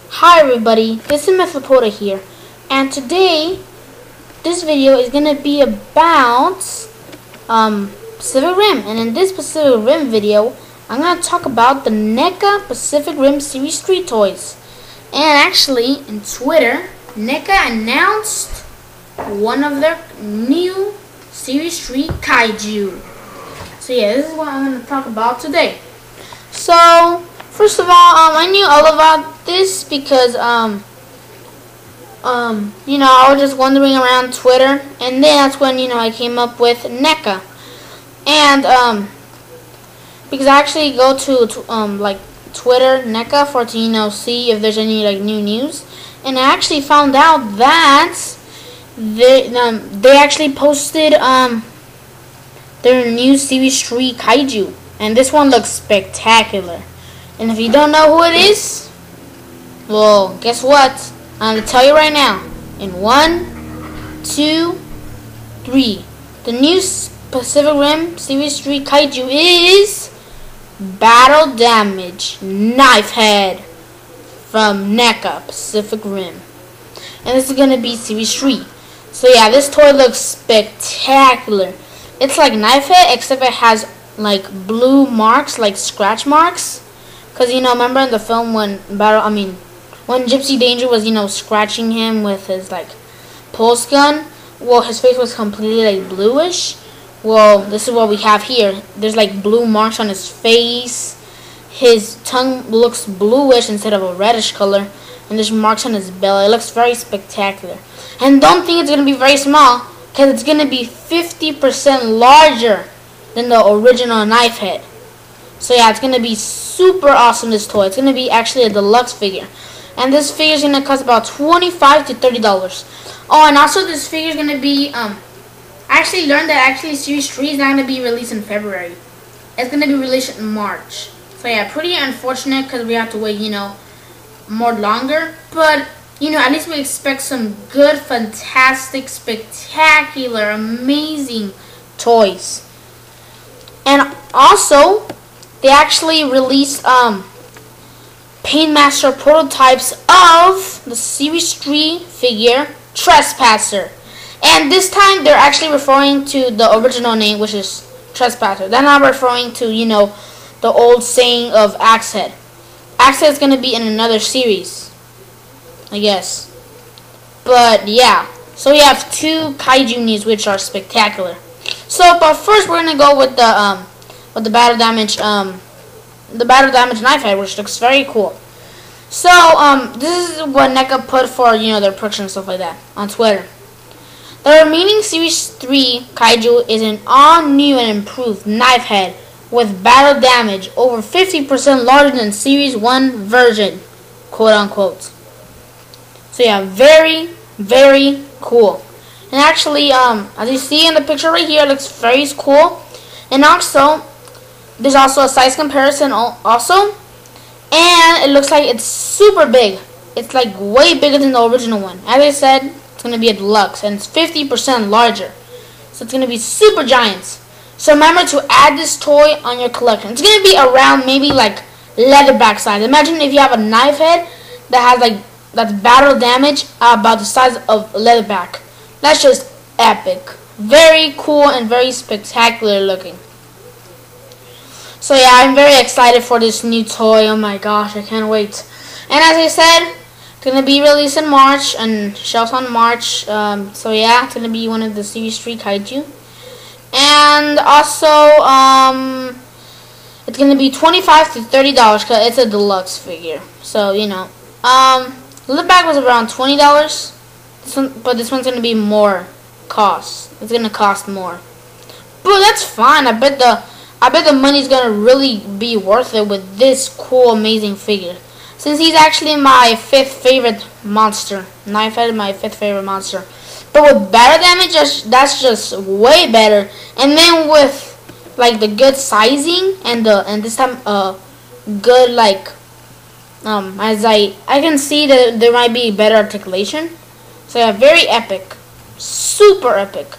Hi everybody, this is Methapoda here, and today this video is gonna be about Pacific Rim. And in this Pacific Rim video, I'm gonna talk about the NECA Pacific Rim Series 3 toys. And actually, in Twitter, NECA announced one of their new Series 3 Kaiju. So yeah, this is what I'm gonna talk about today. So first of all, I knew all about this because I was just wandering around Twitter, and then that's when I came up with NECA. And because I actually go to like Twitter NECA for to see if there's any like new news, and I actually found out that they actually posted their new Series 3 Kaiju, and this one looks spectacular. And if you don't know who it is, well, guess what? I'm going to tell you right now. In 1, 2, 3. The new Pacific Rim Series 3 Kaiju is Battle Damage Knife Head from NECA Pacific Rim. And this is going to be Series 3. So yeah, this toy looks spectacular. It's like Knife Head, except it has like blue marks, like scratch marks. Because, remember in the film when Gypsy Danger was, scratching him with his, like, pulse gun? Well, his face was completely, like, bluish. Well, this is what we have here. There's, like, blue marks on his face. His tongue looks bluish instead of a reddish color. And there's marks on his belly. It looks very spectacular. And don't think it's going to be very small, because it's going to be 50% larger than the original Knife Head. So yeah, it's going to be super awesome, this toy. It's going to be actually a deluxe figure. And this figure is going to cost about $25 to $30. Oh, and also this figure is going to be, I actually learned that actually Series 3 is not going to be released in February. It's going to be released in March. So yeah, pretty unfortunate because we have to wait, more longer. But, at least we expect some good, fantastic, spectacular, amazing toys. And also, they actually released Paintmaster prototypes of the Series 3 figure Trespasser. And this time they're actually referring to the original name, which is Trespasser. They're not referring to, the old saying of Axehead. Axehead is going to be in another series, I guess. But yeah, so we have two Kaiju news which are spectacular. So, but first we're going to go with the battle damage knife head, which looks very cool. So this is what NECA put for their production and stuff like that on Twitter. The remaining Series 3 Kaiju is an all new and improved knife head with battle damage over 50% larger than Series 1 version, quote unquote. So yeah, very, very cool. And actually, as you see in the picture right here, it looks very cool. And also, there's also a size comparison also. And it looks like it's super big. It's like way bigger than the original one. As I said, it's going to be a deluxe. And it's 50% larger. So it's going to be super giant. So remember to add this toy on your collection. It's going to be around maybe like leatherback size. Imagine if you have a knife head that has that's battle damage about the size of leatherback. That's just epic. Very cool and very spectacular looking. So yeah, I'm very excited for this new toy. Oh my gosh, I can't wait. And as I said, it's going to be released in March and shelves on March. So yeah, it's going to be one of the Series 3 Kaiju. And also, it's going to be $25 to $30 because it's a deluxe figure. So, the bag was around $20. But this one's going to be more cost. It's going to cost more. But that's fine. I bet the money's going to really be worth it with this cool, amazing figure. Since he's actually my 5th favorite monster. Knife Head is my 5th favorite monster. But with battle damage, that's just way better. And then with like the good sizing and this time good like as I can see that there might be better articulation. So yeah, very epic. Super epic.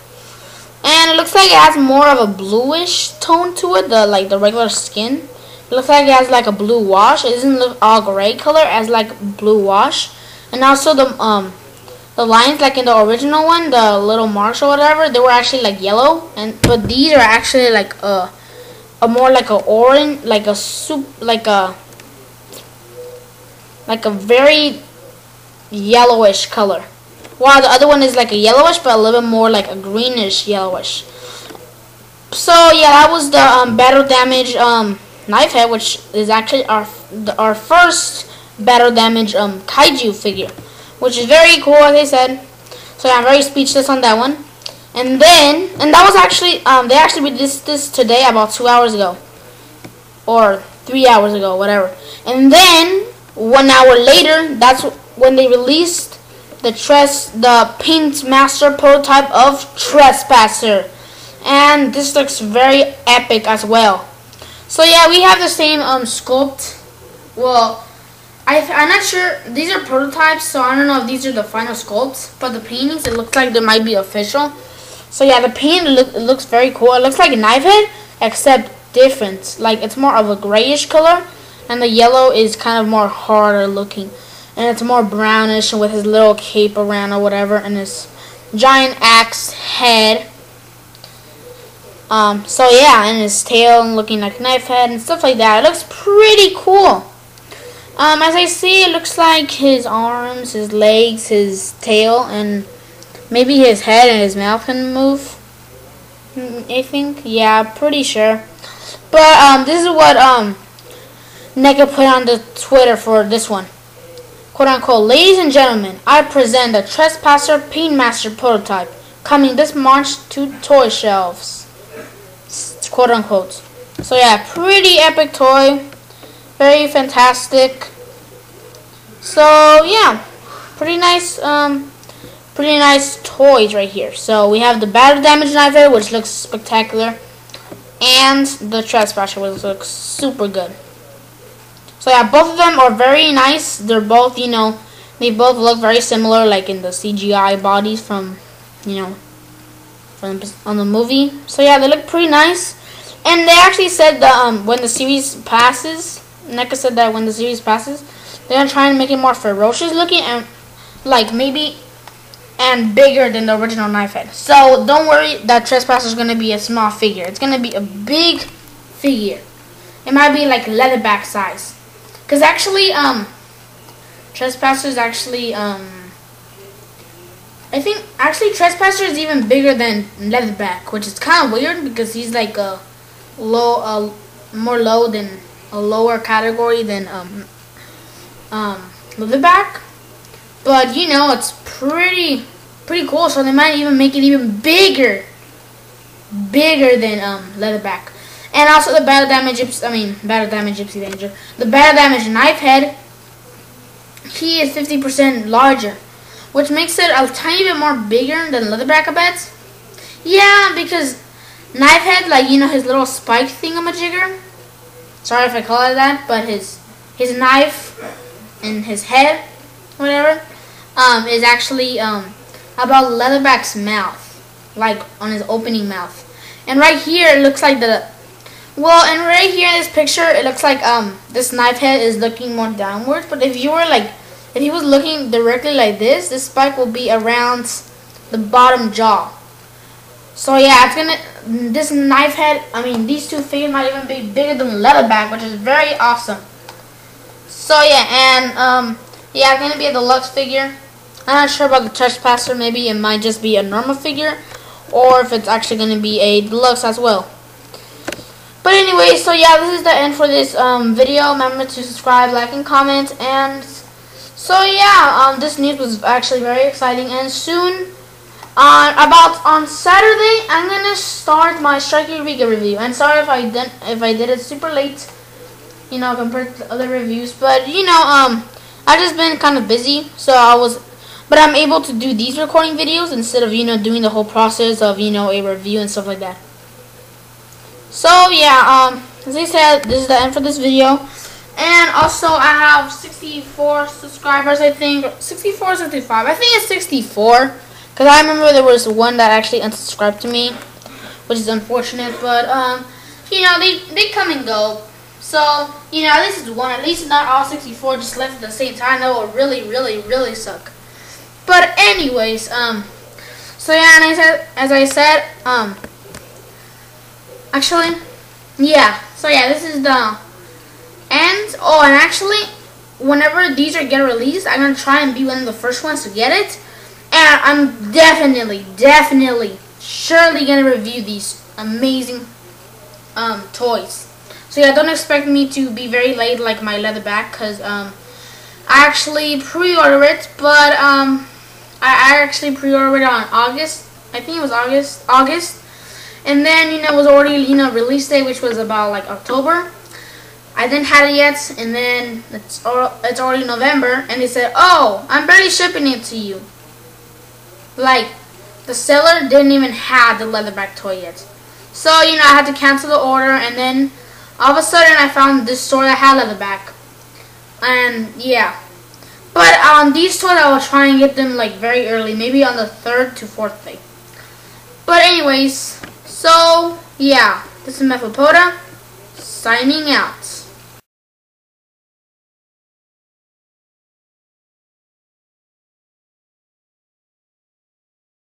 And it looks like it has more of a bluish tone to it, the regular skin. It looks like it has like a blue wash. It doesn't look all gray color, it has like blue wash. And also the lines, like in the original one, the little marks or whatever, they were actually like yellow, but these are actually like a more like a orange, like a very yellowish color. While the other one is like a yellowish, but a little bit more like a greenish yellowish. So yeah, that was the battle damage knife head, which is actually our first battle damage kaiju figure, which is very cool, as I said. So yeah, I'm very speechless on that one. And that was actually they actually released this today, about 2 hours ago, or 3 hours ago, whatever. And then 1 hour later, that's when they released the Paint Master prototype of Trespasser, and this looks very epic as well. So yeah, we have the same sculpt. Well, I'm not sure. These are prototypes, so I don't know if these are the final sculpts. But the paintings, it looks like they might be official. So yeah, the paint looks very cool. It looks like a knife head, except different. Like it's more of a grayish color, and the yellow is kind of more harder looking, and it's more brownish with his little cape around or whatever, and his giant axe head. So yeah, and his tail looking like a knife head and stuff like that. It looks pretty cool. As I see, it looks like his arms, his legs, his tail, and maybe his head and his mouth can move. I think, yeah, pretty sure. But this is what NECA put on the Twitter for this one. Quote unquote, "Ladies and gentlemen, I present the Trespasser Paint Master prototype, coming this March to toy shelves." Quote unquote. So yeah, pretty epic toy, very fantastic. So yeah, pretty nice toys right here. So we have the battle damage knife head, which looks spectacular, and the Trespasser, which looks super good. So yeah, both of them are very nice. They're both, they both look very similar, like in the CGI bodies from on the movie. So yeah, they look pretty nice. And they actually said that when the series passes, NECA said that when the series passes, they're gonna try and make it more ferocious looking and like maybe and bigger than the original knife head. So don't worry that Trespasser is gonna be a small figure. It's gonna be a big figure. It might be like leatherback size. Cause actually, Trespasser is actually I think actually Trespasser is even bigger than Leatherback, which is kind of weird because he's like a more lower category than Leatherback. But it's pretty cool. So they might even make it even bigger than Leatherback. And also the battle damage Gypsy Danger. The battle damage knife head, he is 50% larger, which makes it a tiny bit more bigger than Leatherback, I bet. Yeah, because knife head, like his little spike thingamajigger. Sorry if I call it that, but his knife and his head, whatever, is actually about Leatherback's mouth, like on his opening mouth. And right here, it looks like and right here in this picture, it looks like this knife head is looking more downwards. But if he was looking directly like this spike will be around the bottom jaw. So yeah, this knife head, these two figures might even be bigger than Leatherback, which is very awesome. So yeah, and yeah, it's gonna be a deluxe figure. I'm not sure about the Trespasser. Maybe it might just be a normal figure, or if it's actually gonna be a deluxe as well. But anyway, so yeah, this is the end for this video. Remember to subscribe, like, and comment. And so yeah, this news was actually very exciting. And soon, on Saturday, I'm gonna start my Strikey Riga review. And sorry if I did it super late, compared to other reviews. But I've just been kind of busy, but I'm able to do these recording videos instead of doing the whole process of a review and stuff like that. So yeah, as I said, this is the end for this video. And also, I have 64 subscribers, I think. 64 or 65. I think it's 64. Because I remember there was one that actually unsubscribed to me, which is unfortunate. But, they come and go. So, you know, at least it's one. At least not all 64 just left at the same time. That would really, really, really suck. But anyways, so yeah, and as I said, actually, yeah. So yeah, this is the end. Oh, and actually, whenever these get released, I'm gonna try and be one of the first ones to get it. And I'm definitely, surely gonna review these amazing toys. So yeah, don't expect me to be very late like my leatherback, cause I actually pre-ordered it, but I actually pre-ordered it on August. I think it was August, and then it was already release date, which was about like October. I didn't have it yet, and then it's already November, and they said, "Oh, I'm barely shipping it to you." Like, the seller didn't even have the leatherback toy yet. So, I had to cancel the order, and then all of a sudden I found this store that had leatherback. And, yeah. But on these toys, I will try and get them, like, very early. Maybe on the 3rd to 4th day. But anyways, so, yeah. This is Methopoda, signing out.